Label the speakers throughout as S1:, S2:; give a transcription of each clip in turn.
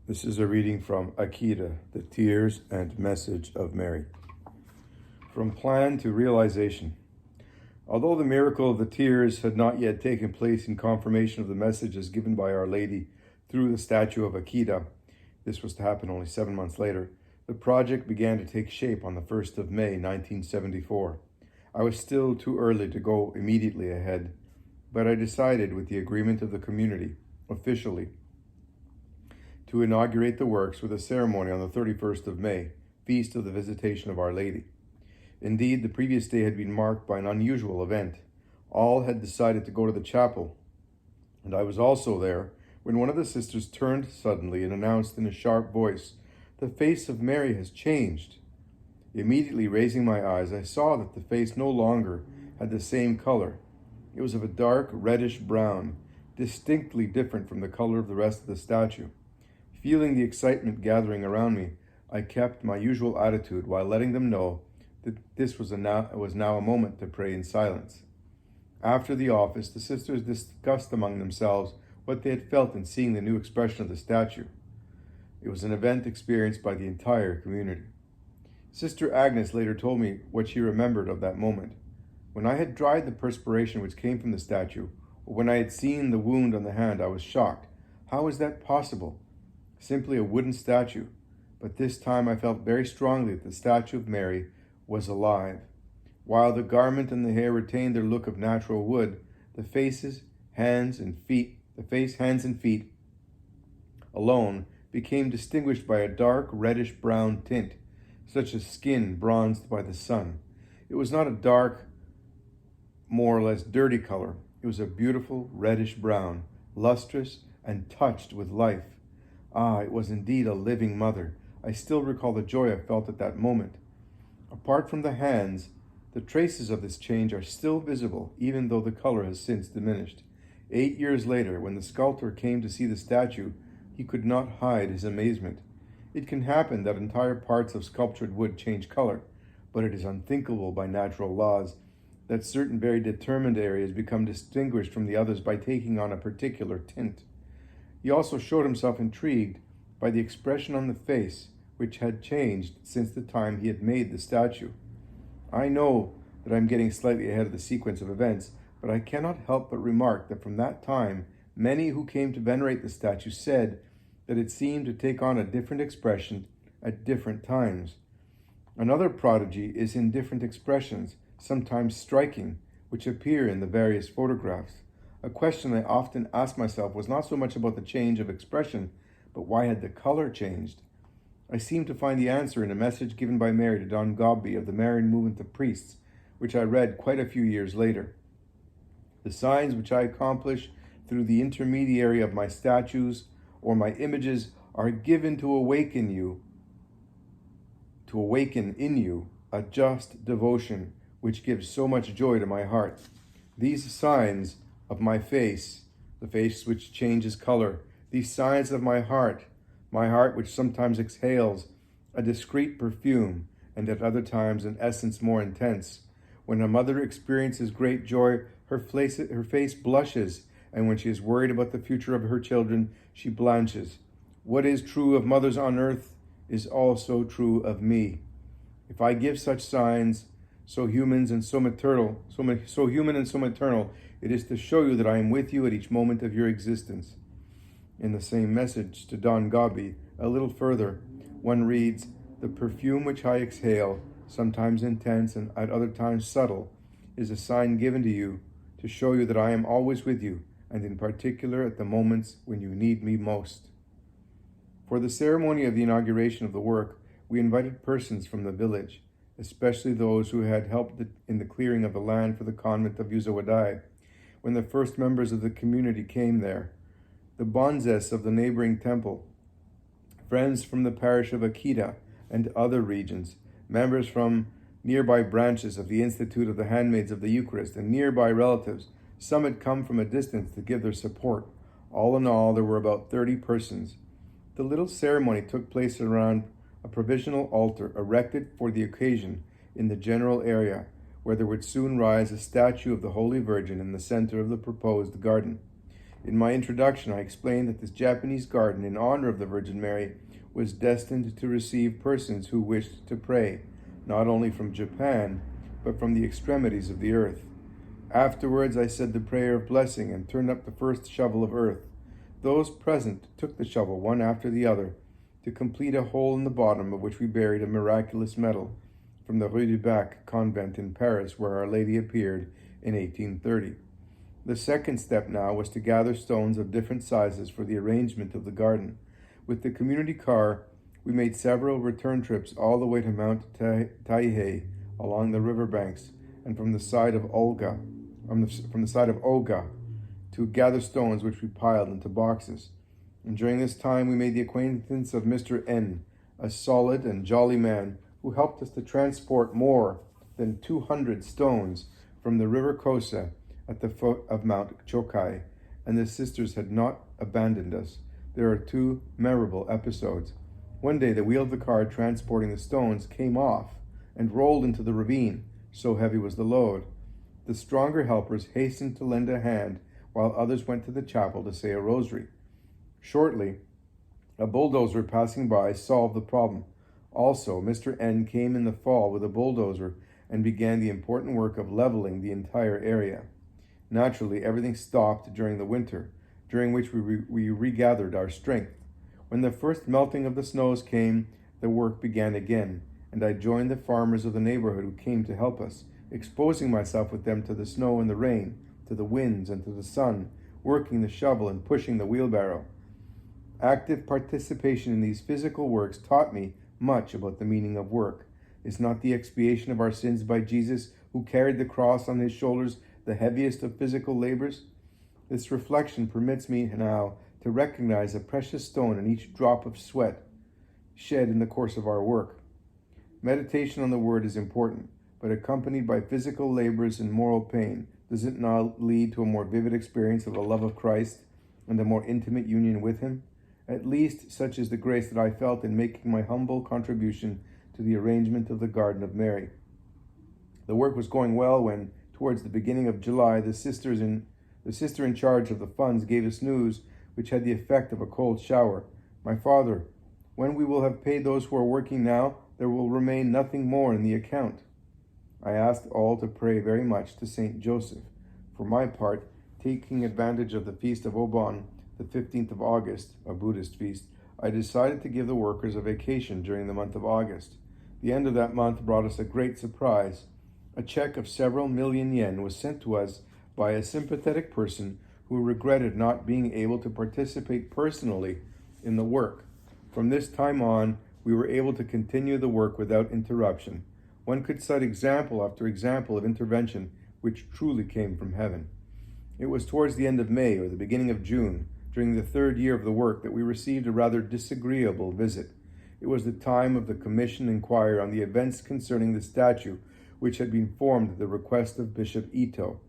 S1: This is a reading from Akita, The Tears and Message of Mary. From plan to realization. Although the miracle of the tears had not yet taken place in confirmation of the messages given by Our Lady through the statue of Akita, this was to happen only 7 months later, the project began to take shape on the 1st of May, 1974. I was still too early to go immediately ahead, but I decided, with the agreement of the community, officially, to inaugurate the works with a ceremony on the 31st of May, Feast of the Visitation of Our Lady. Indeed, the previous day had been marked by an unusual event. All had decided to go to the chapel, and I was also there when one of the sisters turned suddenly and announced in a sharp voice, "The face of Mary has changed." Immediately raising my eyes, I saw that the face no longer had the same color. It was of a dark reddish brown, distinctly different from the color of the rest of the statue. Feeling the excitement gathering around me, I kept my usual attitude while letting them know that this was now a moment to pray in silence. After the office, the sisters discussed among themselves what they had felt in seeing the new expression of the statue. It was an event experienced by the entire community. Sister Agnes later told me what she remembered of that moment. When I had dried the perspiration which came from the statue, or when I had seen the wound on the hand, I was shocked. How was that possible? Simply a wooden statue, but this time I felt very strongly that the statue of Mary was alive. While the garment and the hair retained their look of natural wood, the face, hands, and feet alone became distinguished by a dark reddish-brown tint, such as skin bronzed by the sun. It was not a dark, more or less dirty color. It was a beautiful reddish-brown, lustrous, and touched with life. Ah, it was indeed a living mother. I still recall the joy I felt at that moment. Apart from the hands, the traces of this change are still visible, even though the color has since diminished. 8 years later, when the sculptor came to see the statue, he could not hide his amazement. It can happen that entire parts of sculptured wood change color, but it is unthinkable by natural laws that certain very determined areas become distinguished from the others by taking on a particular tint. He also showed himself intrigued by the expression on the face, which had changed since the time he had made the statue. I know that I'm getting slightly ahead of the sequence of events, but I cannot help but remark that from that time, many who came to venerate the statue said that it seemed to take on a different expression at different times. Another prodigy is in different expressions, sometimes striking, which appear in the various photographs. A question I often asked myself was not so much about the change of expression, but why had the color changed? I seemed to find the answer in a message given by Mary to Don Gobby of the Marian movement of priests, which I read quite a few years later. The signs which I accomplish through the intermediary of my statues or my images are given to awaken in you a just devotion which gives so much joy to my heart. These signs of my face, the face which changes color, these signs of my heart which sometimes exhales a discreet perfume, and at other times an essence more intense. When a mother experiences great joy, her face blushes, and when she is worried about the future of her children, she blanches. What is true of mothers on earth is also true of me. If I give such signs, so human and so maternal, it is to show you that I am with you at each moment of your existence. In the same message to Don Gobby, a little further, one reads, "The perfume which I exhale, sometimes intense and at other times subtle, is a sign given to you to show you that I am always with you, and in particular at the moments when you need me most." For the ceremony of the inauguration of the work, we invited persons from the village, especially those who had helped in the clearing of the land for the convent of Uzawadai, when the first members of the community came there, the bonzes of the neighboring temple, friends from the parish of Akita and other regions, members from nearby branches of the Institute of the Handmaids of the Eucharist, and nearby relatives. Some had come from a distance to give their support. All in all, there were about 30 persons. The little ceremony took place around a provisional altar erected for the occasion in the general area, where there would soon rise a statue of the Holy Virgin in the center of the proposed garden. In my introduction, I explained that this Japanese garden in honor of the Virgin Mary was destined to receive persons who wished to pray, not only from Japan, but from the extremities of the earth. Afterwards, I said the prayer of blessing and turned up the first shovel of earth. Those present took the shovel one after the other to complete a hole in the bottom of which we buried a miraculous medal from the Rue du Bac convent in Paris, where Our Lady appeared in 1830. The second step now was to gather stones of different sizes for the arrangement of the garden. With the community car, we made several return trips all the way to Mount Taihei along the riverbanks and from the side of Olga, to gather stones which we piled into boxes. And during this time, we made the acquaintance of Mr. N, a solid and jolly man who helped us to transport more than 200 stones from the river Kosa at the foot of Mount Chokai, and the sisters had not abandoned us. There are two memorable episodes. One day, the wheel of the car transporting the stones came off and rolled into the ravine, so heavy was the load. The stronger helpers hastened to lend a hand, while others went to the chapel to say a rosary. Shortly, a bulldozer passing by solved the problem. Also, Mr. N came in the fall with a bulldozer and began the important work of leveling the entire area. Naturally, everything stopped during the winter, during which we regathered our strength. When the first melting of the snows came, the work began again, and I joined the farmers of the neighborhood who came to help us, exposing myself with them to the snow and the rain, to the winds and to the sun, working the shovel and pushing the wheelbarrow. Active participation in these physical works taught me much about the meaning of work. Is not the expiation of our sins by Jesus, who carried the cross on his shoulders, the heaviest of physical labors? This reflection permits me now to recognize a precious stone in each drop of sweat shed in the course of our work. Meditation on the word is important, but accompanied by physical labors and moral pain, does it not lead to a more vivid experience of the love of Christ and a more intimate union with him? At least such is the grace that I felt in making my humble contribution to the arrangement of the Garden of Mary. The work was going well when, towards the beginning of July, the sister in charge of the funds gave us news which had the effect of a cold shower. "My father, when we will have paid those who are working now, there will remain nothing more in the account." I asked all to pray very much to Saint Joseph. For my part, taking advantage of the feast of Obon, the 15th of August, a Buddhist feast, I decided to give the workers a vacation during the month of August. The end of that month brought us a great surprise. A check of several million yen was sent to us by a sympathetic person who regretted not being able to participate personally in the work. From this time on, we were able to continue the work without interruption. One could cite example after example of intervention which truly came from heaven. It was towards the end of May or the beginning of June, during the third year of the work, that we received a rather disagreeable visit. It was the time of the commission inquiry on the events concerning the statue, which had been formed at the request of Bishop Ito.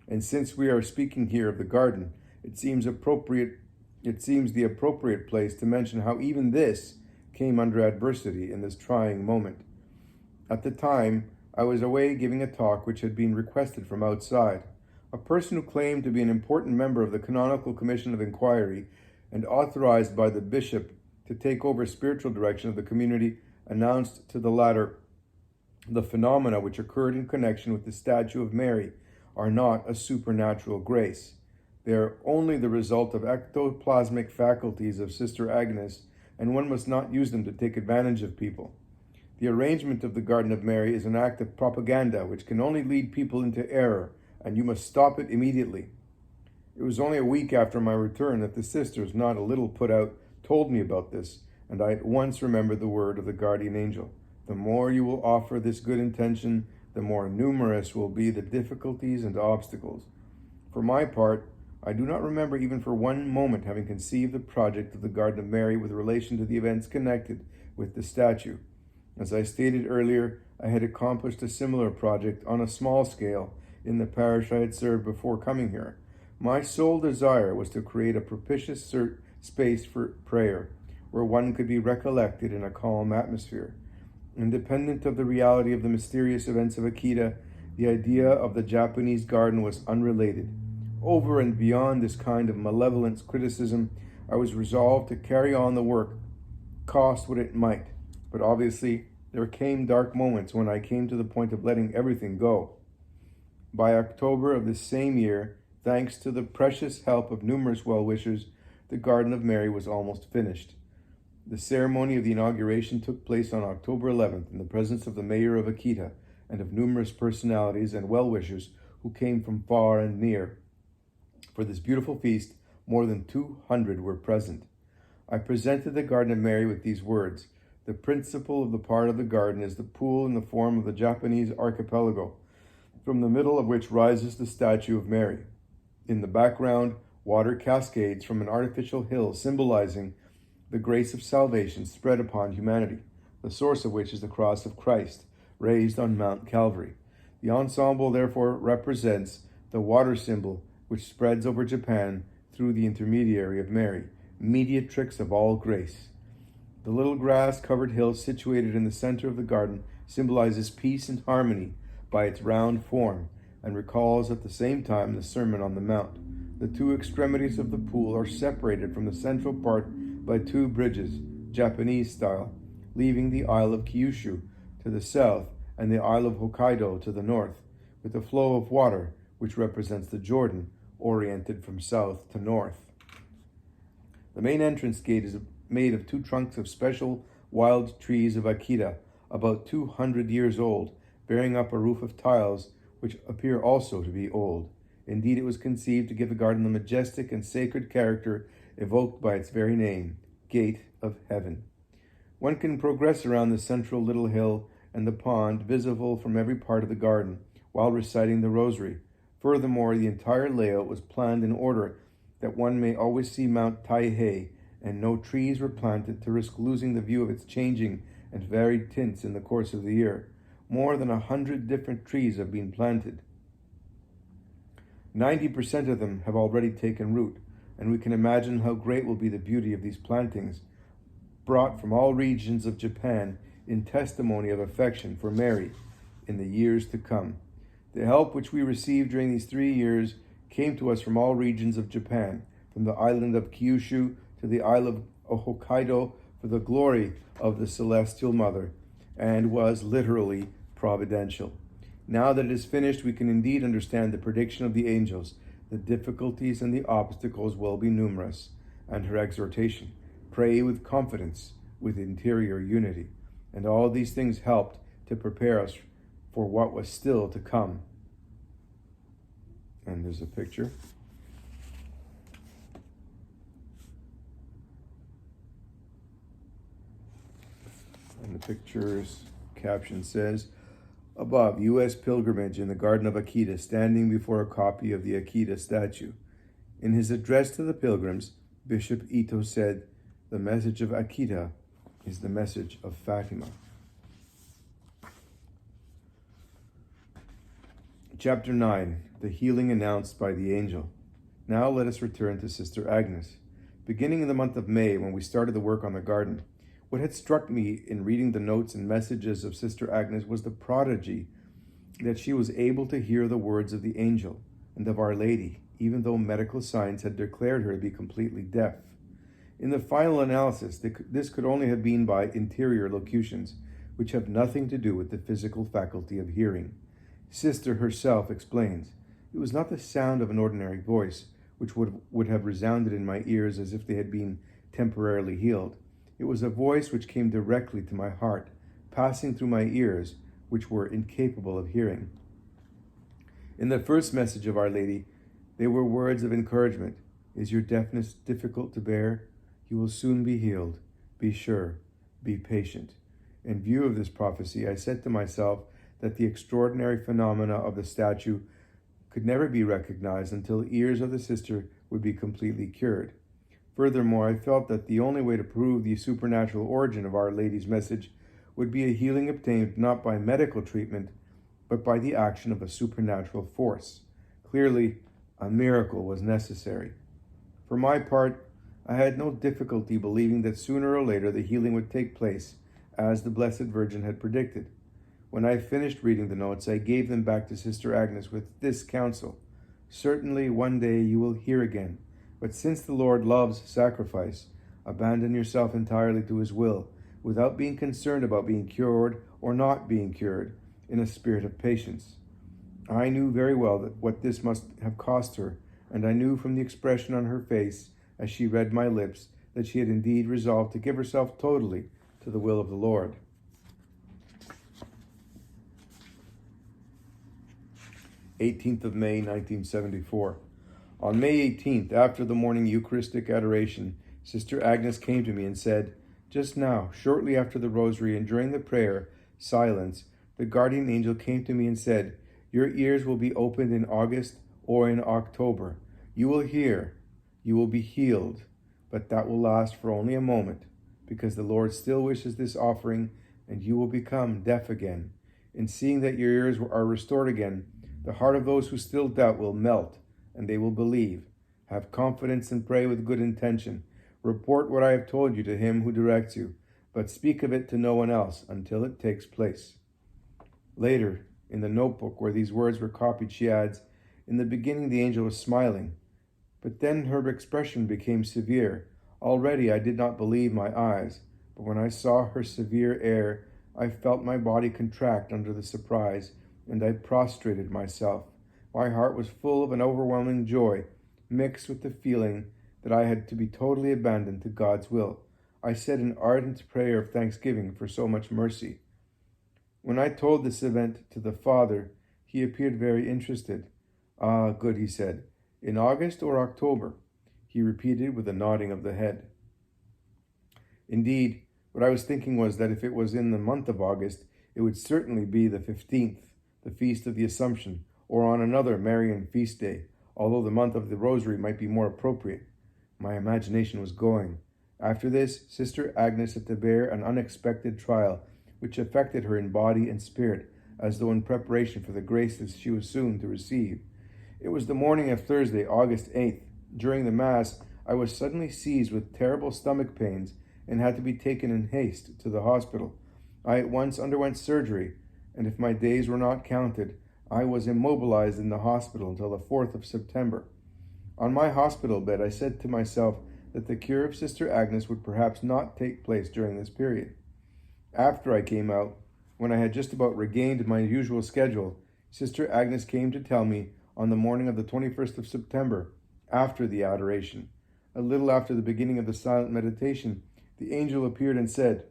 S1: And since we are speaking here of the garden, it seems the appropriate place to mention how even this came under adversity in this trying moment. At the time, I was away giving a talk which had been requested from outside. A person who claimed to be an important member of the Canonical Commission of Inquiry and authorized by the bishop to take over spiritual direction of the community announced to the latter, "The phenomena which occurred in connection with the statue of Mary are not a supernatural grace. They are only the result of ectoplasmic faculties of Sister Agnes, and one must not use them to take advantage of people. The arrangement of the Garden of Mary is an act of propaganda which can only lead people into error, and you must stop it immediately." It was only a week after my return that the sisters, not a little put out, told me about this, and I at once remembered the word of the guardian angel. The more you will offer this good intention, the more numerous will be the difficulties and obstacles. For my part, I do not remember even for one moment having conceived the project of the Garden of Mary with relation to the events connected with the statue. As I stated earlier, I had accomplished a similar project on a small scale in the parish I had served before coming here. My sole desire was to create a propitious space for prayer, where one could be recollected in a calm atmosphere. Independent of the reality of the mysterious events of Akita, the idea of the Japanese garden was unrelated. Over and beyond this kind of malevolent criticism, I was resolved to carry on the work, cost what it might. But obviously, there came dark moments when I came to the point of letting everything go. By October of this same year, thanks to the precious help of numerous well-wishers, the Garden of Mary was almost finished. The ceremony of the inauguration took place on October 11th in the presence of the mayor of Akita and of numerous personalities and well-wishers who came from far and near. For this beautiful feast, more than 200 were present. I presented the Garden of Mary with these words: "The principle of the part of the garden is the pool in the form of the Japanese archipelago, from the middle of which rises the statue of Mary. In the background, water cascades from an artificial hill symbolizing the grace of salvation spread upon humanity, the source of which is the cross of Christ, raised on Mount Calvary. The ensemble therefore represents the water symbol which spreads over Japan through the intermediary of Mary, mediatrix of all grace. The little grass-covered hill situated in the center of the garden symbolizes peace and harmony by its round form, and recalls at the same time the Sermon on the Mount. The two extremities of the pool are separated from the central part by two bridges, Japanese style, leaving the Isle of Kyushu to the south and the Isle of Hokkaido to the north, with a flow of water, which represents the Jordan, oriented from south to north. The main entrance gate is made of two trunks of special wild trees of Akita, about 200 years old, bearing up a roof of tiles, which appear also to be old. Indeed, it was conceived to give the garden the majestic and sacred character evoked by its very name, Gate of Heaven. One can progress around the central little hill and the pond, visible from every part of the garden, while reciting the rosary. Furthermore, the entire layout was planned in order that one may always see Mount Taihei, and no trees were planted to risk losing the view of its changing and varied tints in the course of the year. More than 100 different trees have been planted. 90% of them have already taken root, and we can imagine how great will be the beauty of these plantings, brought from all regions of Japan in testimony of affection for Mary in the years to come. The help which we received during these 3 years came to us from all regions of Japan, from the island of Kyushu to the Isle of Hokkaido, for the glory of the Celestial Mother, and was literally providential. Now that it is finished, we can indeed understand the prediction of the angels. The difficulties and the obstacles will be numerous, and her exhortation, pray with confidence, with interior unity. And all these things helped to prepare us for what was still to come. And there's a picture. And the picture's caption says, above, U.S. pilgrimage in the Garden of Akita, standing before a copy of the Akita statue. In his address to the pilgrims, Bishop Ito said, the message of Akita is the message of Fatima. Chapter 9, the healing announced by the angel. Now let us return to Sister Agnes. Beginning in the month of May, when we started the work on the garden, what had struck me in reading the notes and messages of Sister Agnes was the prodigy that she was able to hear the words of the angel and of Our Lady, even though medical science had declared her to be completely deaf. In the final analysis, this could only have been by interior locutions, which have nothing to do with the physical faculty of hearing. Sister herself explains, it was not the sound of an ordinary voice, which would have resounded in my ears as if they had been temporarily healed. It was a voice which came directly to my heart, passing through my ears, which were incapable of hearing. In the first message of Our Lady, they were words of encouragement. Is your deafness difficult to bear? You will soon be healed. Be sure. Be patient. In view of this prophecy, I said to myself that the extraordinary phenomena of the statue could never be recognized until the ears of the sister would be completely cured. Furthermore, I felt that the only way to prove the supernatural origin of Our Lady's message would be a healing obtained not by medical treatment, but by the action of a supernatural force. Clearly, a miracle was necessary. For my part, I had no difficulty believing that sooner or later the healing would take place, as the Blessed Virgin had predicted. When I finished reading the notes, I gave them back to Sister Agnes with this counsel. Certainly one day you will hear again. But since the Lord loves sacrifice, abandon yourself entirely to his will, without being concerned about being cured or not being cured, in a spirit of patience. I knew very well that what this must have cost her, and I knew from the expression on her face as she read my lips that she had indeed resolved to give herself totally to the will of the Lord. 18th of May, 1974. On May 18th, after the morning Eucharistic adoration, Sister Agnes came to me and said, "Just now, shortly after the rosary and during the prayer, silence, the guardian angel came to me and said, 'Your ears will be opened in August or in October. You will hear, you will be healed, but that will last for only a moment, because the Lord still wishes this offering, and you will become deaf again. In seeing that your ears are restored again, the heart of those who still doubt will melt, and they will believe. Have confidence and pray with good intention. Report what I have told you to him who directs you, but speak of it to no one else until it takes place.'" Later, in the notebook where these words were copied, she adds, "In the beginning the angel was smiling, but then her expression became severe. Already I did not believe my eyes, but when I saw her severe air, I felt my body contract under the surprise, and I prostrated myself. My heart was full of an overwhelming joy, mixed with the feeling that I had to be totally abandoned to God's will. I said an ardent prayer of thanksgiving for so much mercy. When I told this event to the Father, he appeared very interested. "Ah, good," he said. "In August or October?" He repeated with a nodding of the head. Indeed, what I was thinking was that if it was in the month of August, it would certainly be the 15th, the Feast of the Assumption, or on another Marian feast day, although the month of the Rosary might be more appropriate. My imagination was going. After this, Sister Agnes had to bear an unexpected trial, which affected her in body and spirit, as though in preparation for the graces she was soon to receive. It was the morning of Thursday, August 8th. During the Mass, I was suddenly seized with terrible stomach pains and had to be taken in haste to the hospital. I at once underwent surgery, and if my days were not counted, I was immobilized in the hospital until the 4th of September. On my hospital bed, I said to myself that the cure of Sister Agnes would perhaps not take place during this period. After I came out, when I had just about regained my usual schedule, Sister Agnes came to tell me on the morning of the 21st of September, after the adoration, a little after the beginning of the silent meditation, the angel appeared and said,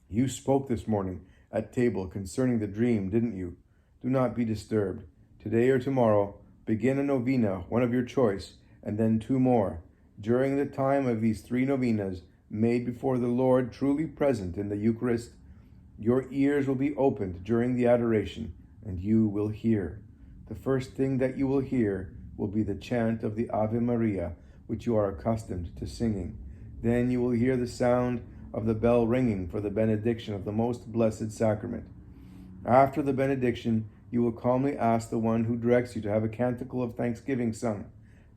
S1: "You spoke this morning at table concerning the dream, didn't you? Do not be disturbed. Today or tomorrow, begin a novena, one of your choice, and then 2 more. During the time of these 3 novenas, made before the Lord, truly present in the Eucharist, your ears will be opened during the adoration, and you will hear. The first thing that you will hear will be the chant of the Ave Maria, which you are accustomed to singing. Then you will hear the sound of the bell ringing for the benediction of the most blessed sacrament. After the benediction, you will calmly ask the one who directs you to have a canticle of thanksgiving sung.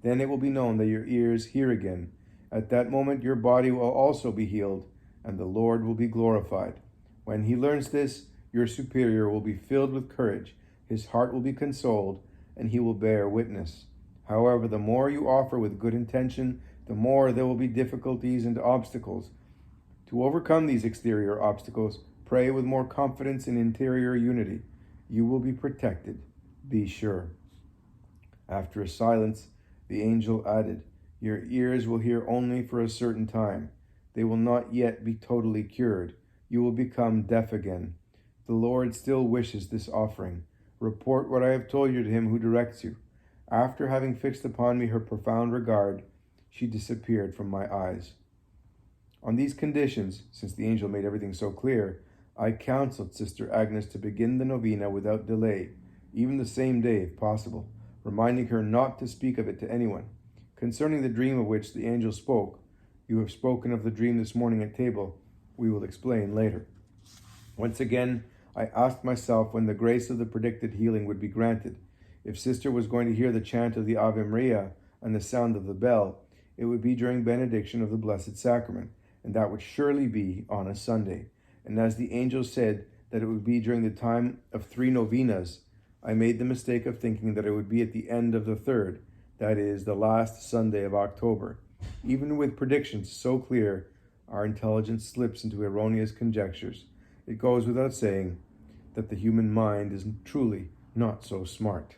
S1: Then it will be known that your ears hear again. At that moment, your body will also be healed, and the Lord will be glorified. When he learns this, your superior will be filled with courage, his heart will be consoled, and he will bear witness. However, the more you offer with good intention, the more there will be difficulties and obstacles. To overcome these exterior obstacles, pray with more confidence in interior unity. You will be protected, be sure." After a silence, the angel added, "Your ears will hear only for a certain time. They will not yet be totally cured. You will become deaf again. The Lord still wishes this offering. Report what I have told you to him who directs you." After having fixed upon me her profound regard, she disappeared from my eyes. On these conditions, since the angel made everything so clear, I counseled Sister Agnes to begin the novena without delay, even the same day if possible, reminding her not to speak of it to anyone. Concerning the dream of which the angel spoke, you have spoken of the dream this morning at table, we will explain later. Once again, I asked myself when the grace of the predicted healing would be granted. If Sister was going to hear the chant of the Ave Maria and the sound of the bell, it would be during benediction of the Blessed Sacrament, and that would surely be on a Sunday. And as the angel said that it would be during the time of 3 novenas, I made the mistake of thinking that it would be at the end of the third, that is, the last Sunday of October. Even with predictions so clear, our intelligence slips into erroneous conjectures. It goes without saying that the human mind is truly not so smart.